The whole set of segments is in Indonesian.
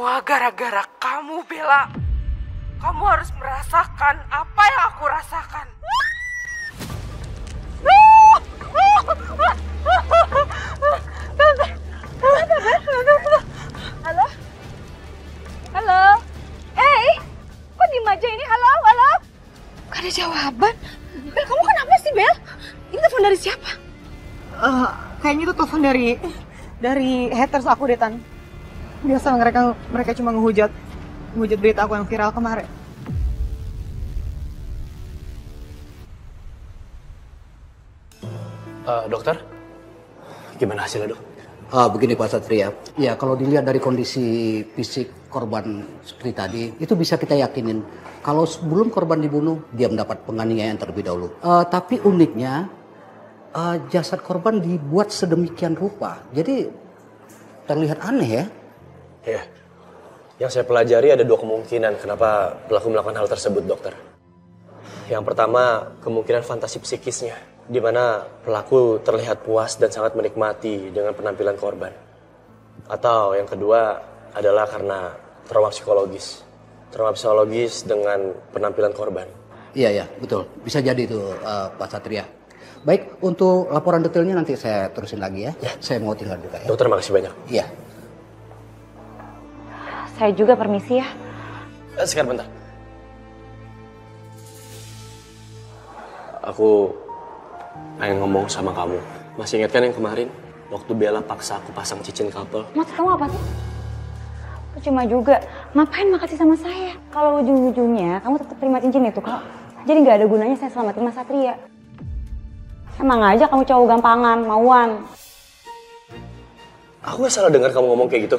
Semua gara-gara kamu, Bella. Kamu harus merasakan apa yang aku rasakan. Halo? Halo? Hey, kok diem aja ini? Halo? Halo? Gak ada jawaban. Bel, kamu kenapa sih, Bel? Ini telepon dari siapa? Kayaknya itu telepon dari haters aku deh, Tan. Biasa mereka cuma ngehujat berita aku yang viral kemarin. Dokter, gimana hasilnya, Dok? Begini Pak Satria, ya kalau dilihat dari kondisi fisik korban seperti tadi, itu bisa kita yakinin kalau sebelum korban dibunuh, dia mendapat penganiayaan terlebih dahulu. Tapi uniknya, jasad korban dibuat sedemikian rupa, jadi terlihat aneh ya. Ya, yang saya pelajari ada dua kemungkinan kenapa pelaku melakukan hal tersebut, dokter. Yang pertama, kemungkinan fantasi psikisnya, di mana pelaku terlihat puas dan sangat menikmati dengan penampilan korban. Atau yang kedua adalah karena trauma psikologis. Trauma psikologis dengan penampilan korban. Iya, betul. Bisa jadi itu Pak Satria. Baik, untuk laporan detailnya nanti saya terusin lagi ya. Saya mau tinggal juga ya. Dokter, makasih banyak. Iya. Saya juga permisi ya. Sekarang bentar. Aku pengen ngomong sama kamu. Masih ingat kan yang kemarin? Waktu Bella paksa aku pasang cincin couple. Maksud kamu apa sih? Percuma juga. Ngapain makasih sama saya? Kalau ujung-ujungnya kamu tetap terima cincin itu kok. Jadi nggak ada gunanya saya selamatin Mas Satria. Emang aja kamu cowok gampangan, mauan. Aku gak salah dengar kamu ngomong kayak gitu.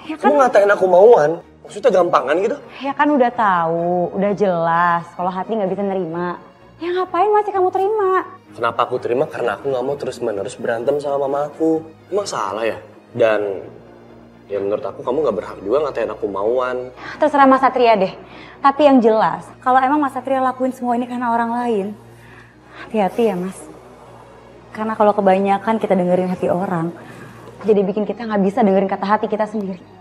Ya kan, Kamu ngatain aku mauan. Maksudnya gampangan gitu? ya kan udah tahu, udah jelas kalau hati nggak bisa nerima. Ya ngapain masih kamu terima? Kenapa aku terima? Karena aku gak mau terus-menerus berantem sama mama aku. Emang salah ya? Dan ya menurut aku kamu gak berhak juga ngatain aku mauan. Terserah Mas Satria deh. Tapi yang jelas, kalau emang Mas Satria lakuin semua ini karena orang lain, hati-hati ya Mas. Karena kalau kebanyakan kita dengerin hati orang, jadi bikin kita nggak bisa dengerin kata hati kita sendiri.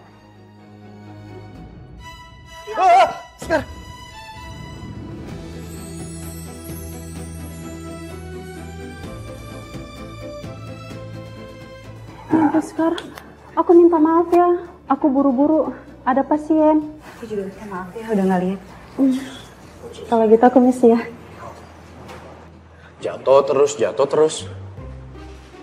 Sekar! Sampai sekarang, aku minta maaf ya. Aku buru-buru, ada pasien. Aku juga minta maaf ya, udah nggak lihat. Kalau gitu aku misi ya. Jatuh terus.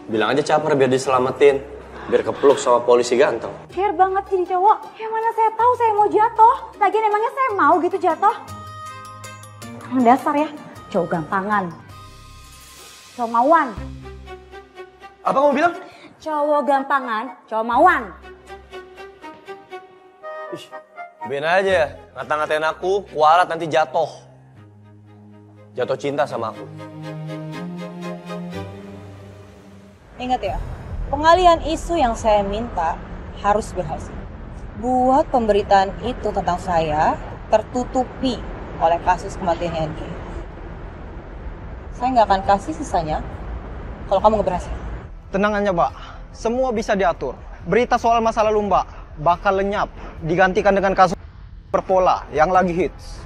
Bilang aja caper biar diselamatin. Biar kepeluk sama polisi ganteng. Care banget jadi cowok. Ya mana saya tahu saya mau jatuh. Lagian emangnya saya mau gitu jatuh. Dasar ya, cowok gampangan. Cowok mauan. Apa kamu bilang? Cowok gampangan, cowok mauan. Ih, ben aja. Ngata-ngatain aku, kualat nanti jatuh. Jatuh cinta sama aku. Ingat ya, pengalihan isu yang saya minta harus berhasil. Buat pemberitaan itu tentang saya tertutupi oleh kasus kematian Yandi. Saya nggak akan kasih sisanya kalau kamu nggak berhasil. Tenang aja, Mbak. Semua bisa diatur. Berita soal masa lalu Mbak bakal lenyap, digantikan dengan kasus berpola yang lagi hits.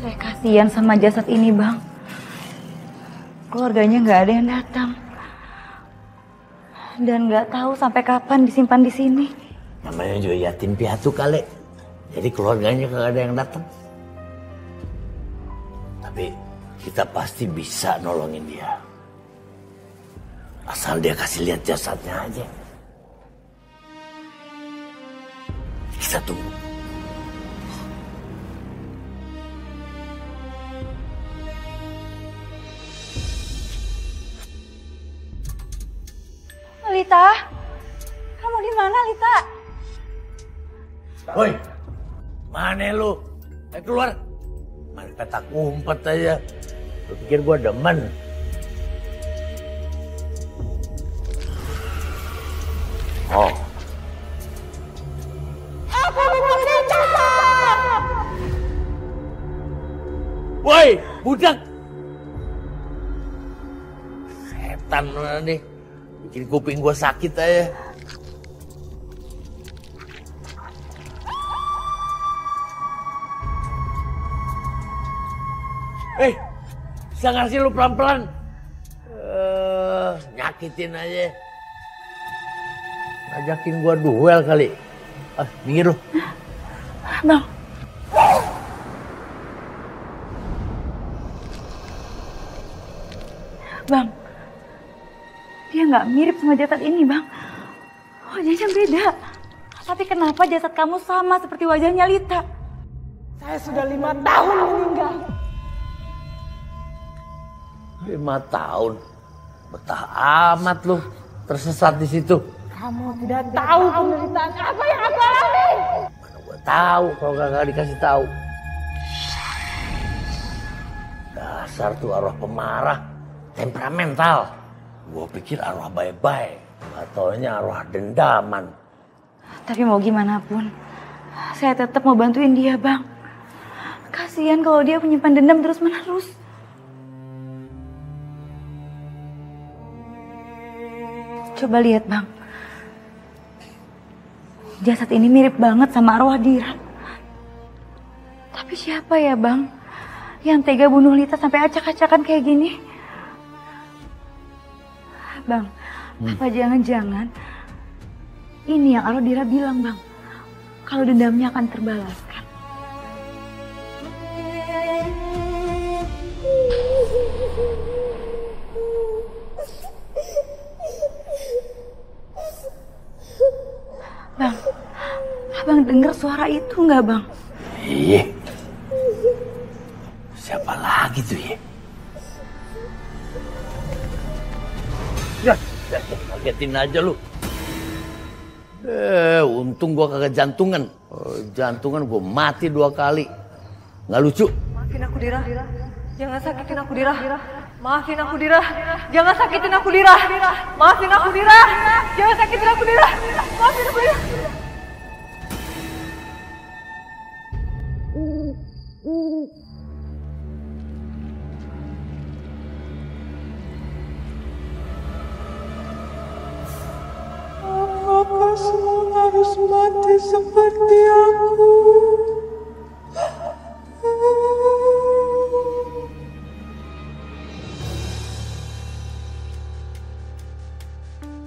Saya kasihan sama jasad ini, Bang. Keluarganya nggak ada yang datang. Dan nggak tahu sampai kapan disimpan di sini. Namanya juga yatim piatu kali. Jadi keluarganya kagak ada yang datang. Tapi kita pasti bisa nolongin dia. Asal dia kasih lihat jasadnya aja. Kita tunggu. Lita, kamu di mana, Lita? Woi, mana lu? Keluar. Main petak umpet aja. Lu pikir gua demen? Oh. Aku diperintah. Woi, budak. Setan lu nih. Bikin kuping gua sakit aja. Bisa ngasih lu pelan-pelan? Nyakitin aja. Ngajakin gua duel kali. Minggir lu. Bang. Bang. Dia nggak mirip sama jasad ini, Bang. Wajahnya beda. Tapi kenapa jasad kamu sama seperti wajahnya Lita? Saya sudah 5 tahun meninggal. 5 tahun? Betah amat lu tersesat di situ. Kamu tidak tahu penderitaan apa yang aku alami. Mana gua tahu kalau gak dikasih tahu. Dasar tuh arwah pemarah, temperamental. Gua pikir arwah baik-baik, gak taunya arwah dendaman. Tapi mau gimana pun, saya tetap mau bantuin dia, Bang. Kasihan kalau dia menyimpan dendam terus-menerus. Coba lihat, Bang. Jasad ini mirip banget sama arwah Diran. Tapi siapa ya, Bang, yang tega bunuh Lita sampai acak-acakan kayak gini? Bang, apa jangan-jangan ini yang arwah Dira bilang, Bang, kalau dendamnya akan terbalaskan. Bang, abang dengar suara itu nggak, Bang? Iya. Siapa lagi tuh ya? Ya, kagetin aja lu. Untung gua kagak jantungan. Jantungan gua mati 2 kali. Nggak lucu. Maafin aku, Dira. Jangan sakitin aku, Dira. Maafin aku, Dira. Jangan sakitin aku, Dira. Maafin aku, Dira. Jangan sakitin aku, Dira. Maafin aku, Dira. Apa semua harus mati seperti aku?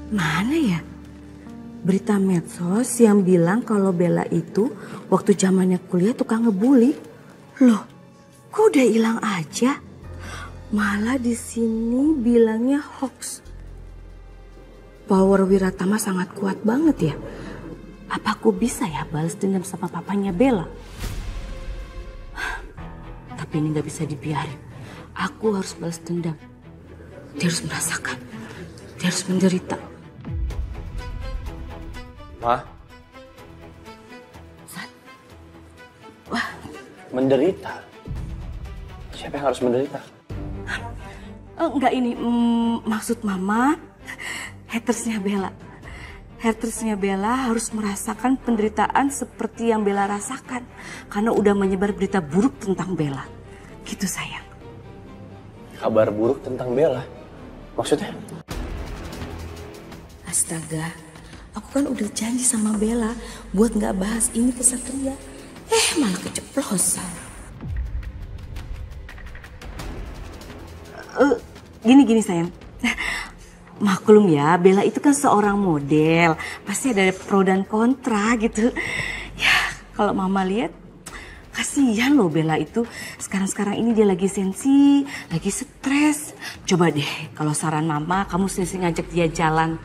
Mana ya berita medsos yang bilang kalau Bella itu waktu zamannya kuliah tukang ngebully? Loh, kok udah hilang aja? Malah di sini bilangnya hoax. Power Wiratama sangat kuat banget ya. Apa aku bisa ya balas dendam sama papanya Bella? Tapi ini gak bisa dibiarin. Aku harus balas dendam. Dia harus merasakan. Dia harus menderita. Ma? Wah. Menderita? Siapa yang harus menderita? Enggak ini, maksud Mama, hatersnya Bella. Hatersnya Bella harus merasakan penderitaan seperti yang Bella rasakan. Karena udah menyebar berita buruk tentang Bella. Gitu sayang. Kabar buruk tentang Bella? Maksudnya? Astaga, aku kan udah janji sama Bella buat gak bahas ini ke Satria. Malah keceplosan. Gini sayang. maklum ya, Bella itu kan seorang model. Pasti ada pro dan kontra gitu. Ya, kalau Mama lihat, kasihan loh Bella itu. Sekarang-sekarang ini dia lagi sensi, lagi stres. Coba deh, kalau saran Mama, kamu sering ngajak dia jalan.